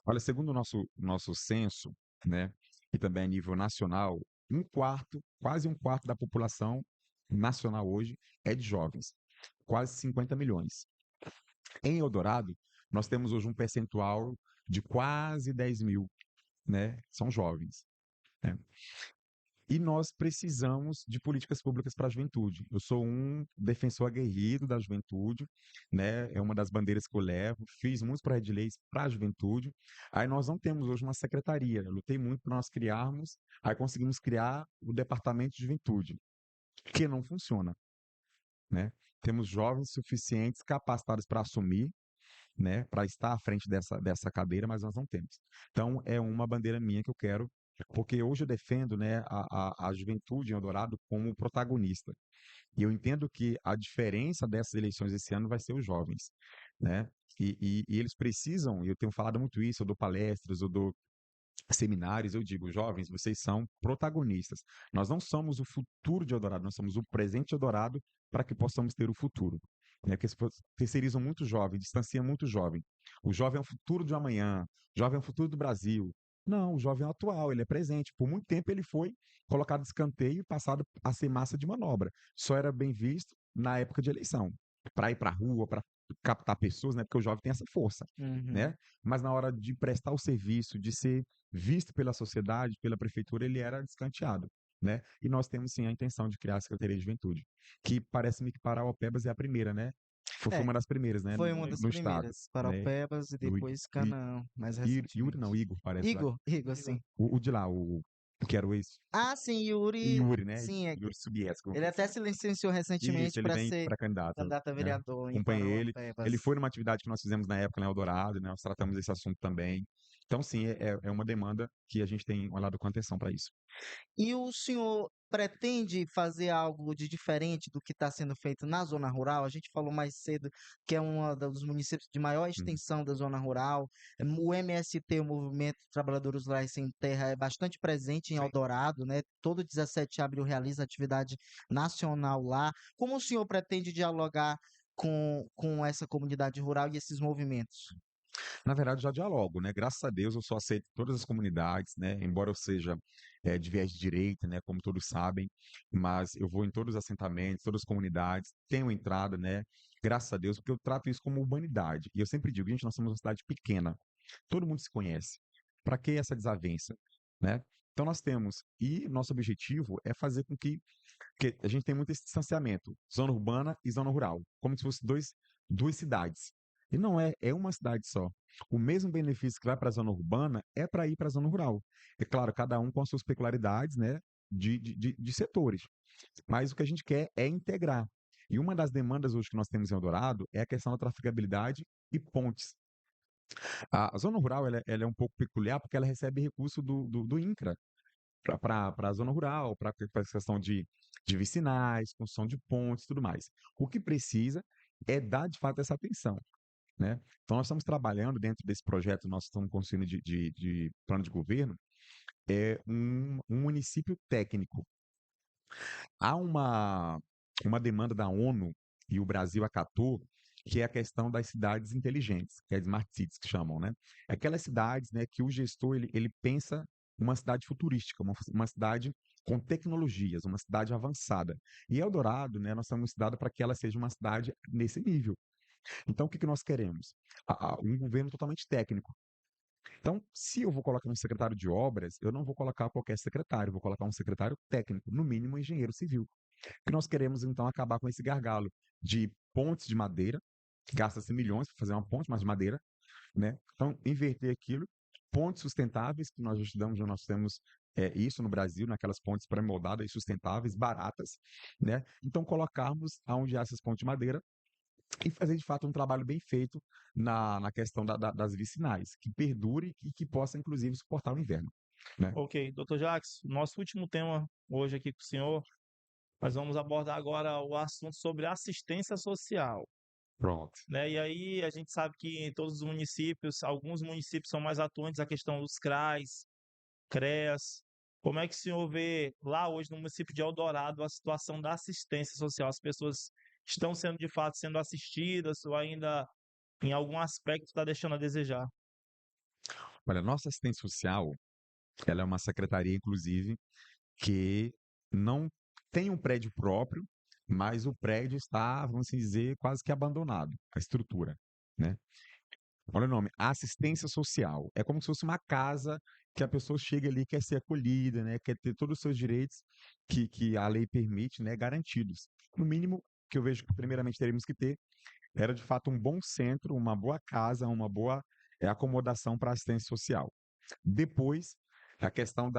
Olha, segundo o nosso censo, né, e também a nível nacional, um quarto, quase um quarto da população nacional hoje é de jovens, quase 50 milhões. Em Eldorado, nós temos hoje um percentual de quase 10 mil, né, são jovens, né? E nós precisamos de políticas públicas para a juventude. Eu sou um defensor aguerrido da juventude, né? É uma das bandeiras que eu levo. Fiz muitos projetos de leis para a juventude. Aí nós não temos hoje uma secretaria. Eu lutei muito para nós criarmos. Aí conseguimos criar o departamento de juventude, que não funciona, né? Temos jovens suficientes capacitados para assumir, né, para estar à frente dessa cadeira, mas nós não temos. Então, é uma bandeira minha que eu quero, porque hoje eu defendo, né, a juventude em Eldorado como protagonista. E eu entendo que a diferença dessas eleições esse ano vai ser os jovens, né? E eles precisam, e eu tenho falado muito isso, eu dou palestras, eu dou seminários, eu digo, jovens, vocês são protagonistas. Nós não somos o futuro de Eldorado, nós somos o presente de Eldorado para que possamos ter o futuro. Né? Porque terceirizam muito jovem, distanciam muito jovem. O jovem é o futuro de amanhã, o jovem é o futuro do Brasil. Não, o jovem é o atual, ele é presente. Por muito tempo ele foi colocado de escanteio e passado a ser massa de manobra. Só era bem visto na época de eleição, para ir para a rua, para captar pessoas, né? Porque o jovem tem essa força, Uhum. né? Mas na hora de prestar o serviço, de ser visto pela sociedade, pela prefeitura, ele era descanteado, né? E nós temos sim a intenção de criar a Secretaria de Juventude, que parece-me que Paraopebas é a primeira, né? Foi É, uma das primeiras, né, foi uma das no estado, primeiras, né? Paraupebas e O, depois I- Canaã, mais Yuri não, recentemente. Igor, parece lá. Igor, sim. O de lá, o que era o ex Ah, sim, Yuri, Yuri, né? sim, Yuri Sobieski. ele até se licenciou recentemente Isso, ele para vem ser para candidato, candidato a né? vereador em Acompanhei ele. Ele Parauapebas. foi numa atividade que nós fizemos na época, né, Eldorado, né? Nós tratamos esse assunto também. Então, sim, é uma demanda que a gente tem olhado com atenção para isso. E o senhor pretende fazer algo de diferente do que está sendo feito na zona rural? A gente falou mais cedo que é um dos municípios de maior Uhum. extensão da zona rural. O MST, o Movimento Trabalhadores Rurais Sem Terra, é bastante presente em Sim. Eldorado, né? Todo 17 de abril realiza atividade nacional lá. Como o senhor pretende dialogar com essa comunidade rural e esses movimentos? Na verdade, já dialogo, né? Graças a Deus, eu só aceito todas as comunidades, né? Embora eu seja de viés de direita, né? Como todos sabem, mas eu vou em todos os assentamentos, todas as comunidades, tenho entrada, né? Graças a Deus, porque eu trato isso como humanidade. E eu sempre digo, gente, nós somos uma cidade pequena, todo mundo se conhece. Para que essa desavença, né? Então nós temos, e nosso objetivo é fazer com que a gente tem muito esse distanciamento, zona urbana e zona rural, como se fossem duas cidades. E não é, é uma cidade só. O mesmo benefício que vai para a zona urbana é para ir para a zona rural. É claro, cada um com as suas peculiaridades, né, de setores. Mas o que a gente quer é integrar. E uma das demandas hoje que nós temos em Eldorado é a questão da trafegabilidade e pontes. A zona rural ela é um pouco peculiar porque ela recebe recurso do INCRA para a zona rural, para a questão de vicinais, construção de pontes e tudo mais. O que precisa é dar, de fato, essa atenção, né? Então, nós estamos trabalhando dentro desse projeto, nós estamos construindo de plano de governo, um município técnico. Há uma demanda da ONU, e o Brasil acatou, que é a questão das cidades inteligentes, que é as smart cities que chamam, né? Aquelas cidades, né, que o gestor ele pensa uma cidade futurística, uma cidade com tecnologias, uma cidade avançada. E Eldorado, né, nós estamos estudando para que ela seja uma cidade nesse nível. Então, o que nós queremos? Um governo totalmente técnico. Então, se eu vou colocar um secretário de obras, eu não vou colocar qualquer secretário, eu vou colocar um secretário técnico, no mínimo um engenheiro civil. Que nós queremos, então, acabar com esse gargalo de pontes de madeira, que gasta-se milhões para fazer uma ponte, mas de madeira, né? Então, inverter aquilo, pontes sustentáveis, que nós já estudamos, nós temos isso no Brasil, naquelas pontes pré-moldadas e sustentáveis, baratas, né? Então, colocarmos aonde há essas pontes de madeira e fazer, de fato, um trabalho bem feito na questão das vicinais, que perdure e que possa, inclusive, suportar o inverno, né? Ok, doutor Jacques, nosso último tema hoje aqui com o senhor, nós vamos abordar agora o assunto sobre assistência social, Pronto. né? E aí a gente sabe que em todos os municípios, alguns municípios são mais atuantes a questão dos CRAs, CREAS. Como é que o senhor vê lá hoje no município de Eldorado a situação da assistência social? As pessoas estão sendo de fato sendo assistidas ou ainda em algum aspecto está deixando a desejar? Olha, nossa assistente social, ela é uma secretaria, inclusive, que não tem um prédio próprio, mas o prédio está, vamos assim dizer, quase que abandonado, a estrutura, né? Olha o nome, assistência social. É como se fosse uma casa que a pessoa chega ali, quer ser acolhida, né? Quer ter todos os seus direitos que a lei permite, né? Garantidos. No mínimo, que eu vejo que primeiramente teríamos que ter, era de fato um bom centro, uma boa casa, uma boa acomodação para assistência social. Depois, a questão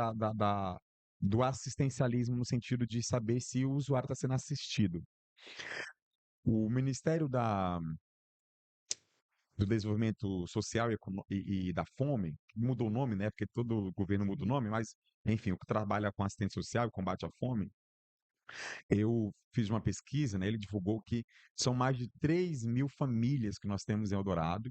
do assistencialismo no sentido de saber se o usuário está sendo assistido. O Ministério do Desenvolvimento Social e da Fome, mudou o nome, né? Porque todo governo muda o nome, mas, enfim, o que trabalha com assistência social e combate à fome, eu fiz uma pesquisa, né? Ele divulgou que são mais de 3.000 famílias que nós temos em Eldorado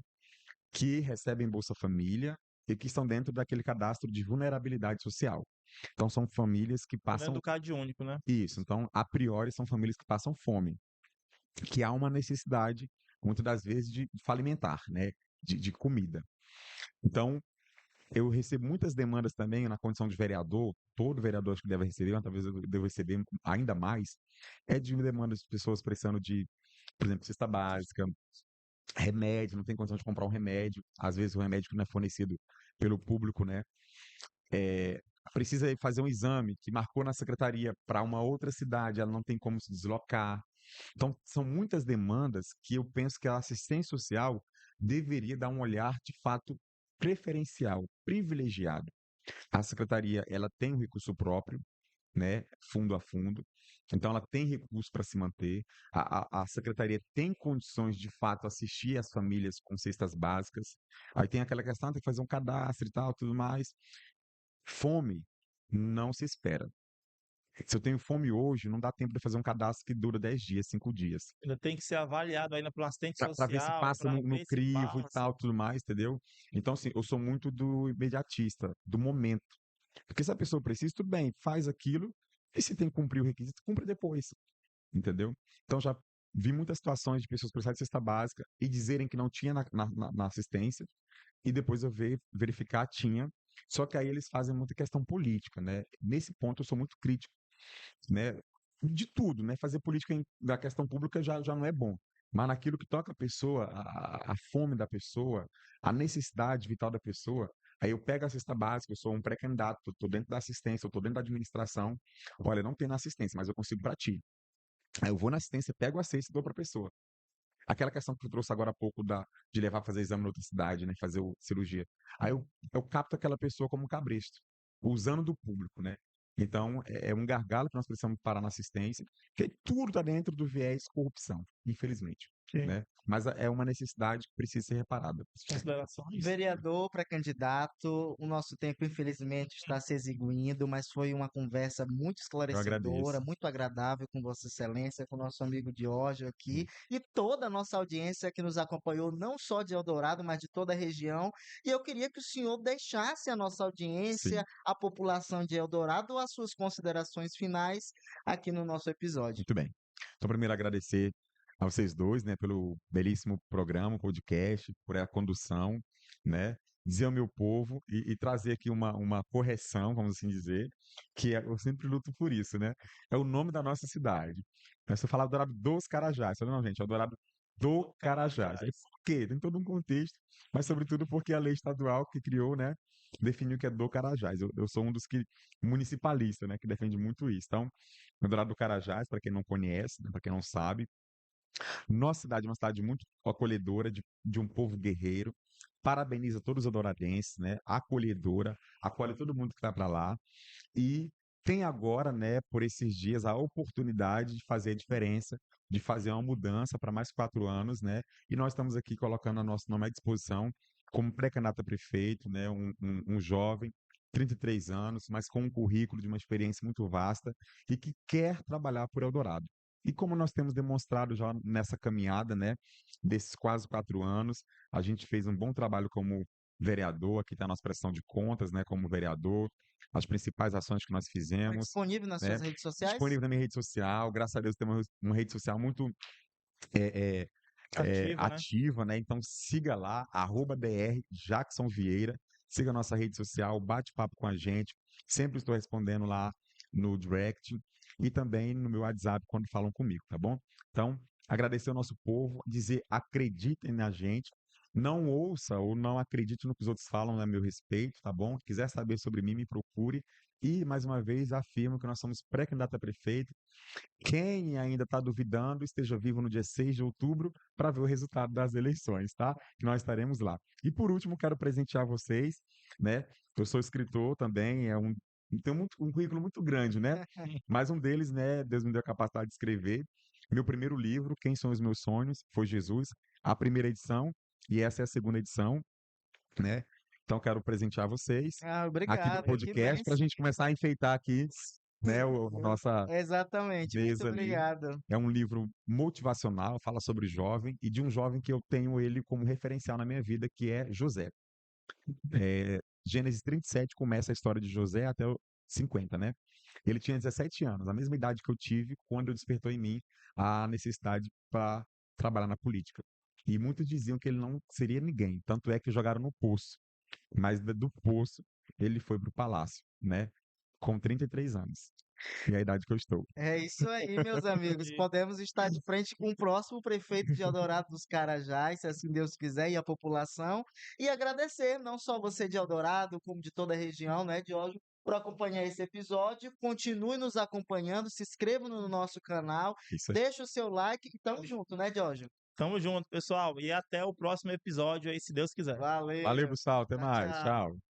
que recebem Bolsa Família e que estão dentro daquele cadastro de vulnerabilidade social. Então, são famílias que Tô dentro passam do Cade Único, né? isso. Então, a priori, são famílias que passam fome, que há uma necessidade, muitas das vezes, de alimentar, né? De comida. Então, eu recebo muitas demandas também na condição de vereador, todo vereador acho que deve receber, mas talvez eu devo receber ainda mais, é de demandas de pessoas precisando de, por exemplo, cesta básica, remédio, não tem condição de comprar um remédio, às vezes o remédio que não é fornecido pelo público, né? É, precisa ir fazer um exame que marcou na secretaria para uma outra cidade, ela não tem como se deslocar. Então, são muitas demandas que eu penso que a assistência social deveria dar um olhar de fato preferencial, privilegiado. A secretaria, ela tem um recurso próprio, né, fundo a fundo. Então, ela tem recurso para se manter. A secretaria tem condições de fato assistir as famílias com cestas básicas. Aí tem aquela questão, tem que fazer um cadastro e tal, tudo mais. Fome não se espera. Se eu tenho fome hoje, não dá tempo de fazer um cadastro que dura 10 dias, 5 dias. Ainda tem que ser avaliado ainda pelo assistente Para ver se social, passa para no ver se crivo e passa. tal, tudo mais, entendeu? Então, assim, eu sou muito do imediatista, do momento. Porque se a pessoa precisa, tudo bem, faz aquilo, e se tem que cumprir o requisito, cumpre depois, entendeu? Então, já vi muitas situações de pessoas precisarem de cesta básica e dizerem que não tinha na assistência, e depois eu verificar, tinha. Só que aí eles fazem muita questão política, né? Nesse ponto eu sou muito crítico, né? De tudo, né? Fazer política da questão pública já não é bom. Mas naquilo que toca a pessoa, a fome da pessoa, a necessidade vital da pessoa, aí eu pego a cesta básica, eu sou um pré-candidato, estou dentro da assistência, eu estou dentro da administração. Olha, não tem na assistência, mas eu consigo para ti. Aí eu vou na assistência, pego a cesta e dou para a pessoa. Aquela questão que tu trouxe agora há pouco de levar a fazer exame em outra cidade, né? Fazer cirurgia. Aí eu capto aquela pessoa como um cabresto, usando do público, né? Então, é um gargalo que nós precisamos parar na assistência, porque tudo está dentro do viés corrupção, infelizmente, Sim. né? Mas é uma necessidade que precisa ser reparada. Considerações? Vereador, pré-candidato, o nosso tempo infelizmente está se exiguindo, mas foi uma conversa muito Eu esclarecedora, agradeço. muito agradável com Vossa Excelência, com nosso amigo Diógenes aqui Sim. e toda a nossa audiência que nos acompanhou, não só de Eldorado, mas de toda a região. E eu queria que o senhor deixasse a nossa audiência, Sim. a população de Eldorado, as suas considerações finais aqui no nosso episódio. Muito bem. Então, primeiro, agradecer a vocês dois, né, pelo belíssimo programa, podcast, por a condução, né, dizer ao meu povo e trazer aqui uma correção, vamos assim dizer, eu sempre luto por isso, né? É o nome da nossa cidade. Né, se eu falar Dourado dos Carajás, eu falei, não, gente, é o Dourado do Carajás. Aí, por quê? Tem todo um contexto, mas sobretudo porque a lei estadual que criou, né, definiu que é do Carajás. Eu sou um dos que municipalista, né, que defende muito isso. Então, Eldorado do Carajás, para quem não conhece, né, para quem não sabe. Nossa cidade é uma cidade muito acolhedora, de um povo guerreiro. Parabeniza todos os adoradenses, né? Acolhedora, acolhe todo mundo que está para lá. E tem agora, né, por esses dias, a oportunidade de fazer a diferença, de fazer uma mudança para mais 4 anos, né? E nós estamos aqui colocando o nosso nome à disposição como pré-candidato a prefeito, né? Um jovem, 33 anos, mas com um currículo de uma experiência muito vasta e que quer trabalhar por Eldorado. E como nós temos demonstrado já nessa caminhada, né, desses quase 4 anos, a gente fez um bom trabalho como vereador, aqui está a nossa prestação de contas, né, como vereador, as principais ações que nós Foi fizemos, disponível nas né, suas redes sociais? disponível na minha rede social, graças a Deus temos uma rede social muito é, Ativa, né? ativa, né? Então siga lá, @Dr. Jackson Vieira, siga a nossa rede social, bate papo com a gente, sempre estou respondendo lá no direct e também no meu WhatsApp quando falam comigo, tá bom? Então, agradecer ao nosso povo, dizer acreditem na gente, não ouça ou não acredite no que os outros falam a meu respeito, tá bom? Quiser saber sobre mim, me procure. E, mais uma vez, afirmo que nós somos pré-candidato a prefeito. Quem ainda está duvidando, esteja vivo no dia 6 de outubro para ver o resultado das eleições, tá? Que nós estaremos lá. E por último, quero presentear vocês, né? Eu sou escritor também, tenho um currículo muito grande, né? Mas um deles, né? Deus me deu a capacidade de escrever. Meu primeiro livro, Quem São os Meus Sonhos, foi Jesus, a primeira edição, e essa é a segunda edição, né? Então quero presentear vocês Ah, aqui do obrigado, que podcast para a bênção. gente começar a enfeitar aqui, né? A nossa Exatamente, muito mesa ali. obrigado. É um livro motivacional, fala sobre jovem, e de um jovem que eu tenho ele como referencial na minha vida, que é José. Gênesis 37 começa a história de José até o 50, né? Ele tinha 17 anos, a mesma idade que eu tive quando despertou em mim a necessidade para trabalhar na política. E muitos diziam que ele não seria ninguém, tanto é que jogaram no poço. Mas do poço ele foi para o palácio, né? Com 33 anos. E é a idade que eu estou. É isso aí, meus amigos. E Podemos estar de frente com o próximo prefeito de Eldorado dos Carajás, se assim Deus quiser, e a população. E agradecer não só você de Eldorado, como de toda a região, né, Diogo, por acompanhar esse episódio. Continue nos acompanhando, se inscreva no nosso canal, Isso aí. deixa o seu like e tamo junto, né, Diogo? tamo junto, pessoal. E até o próximo episódio aí, se Deus quiser. Valeu, Valeu. pessoal. Até Tchau, mais. tchau. Tchau.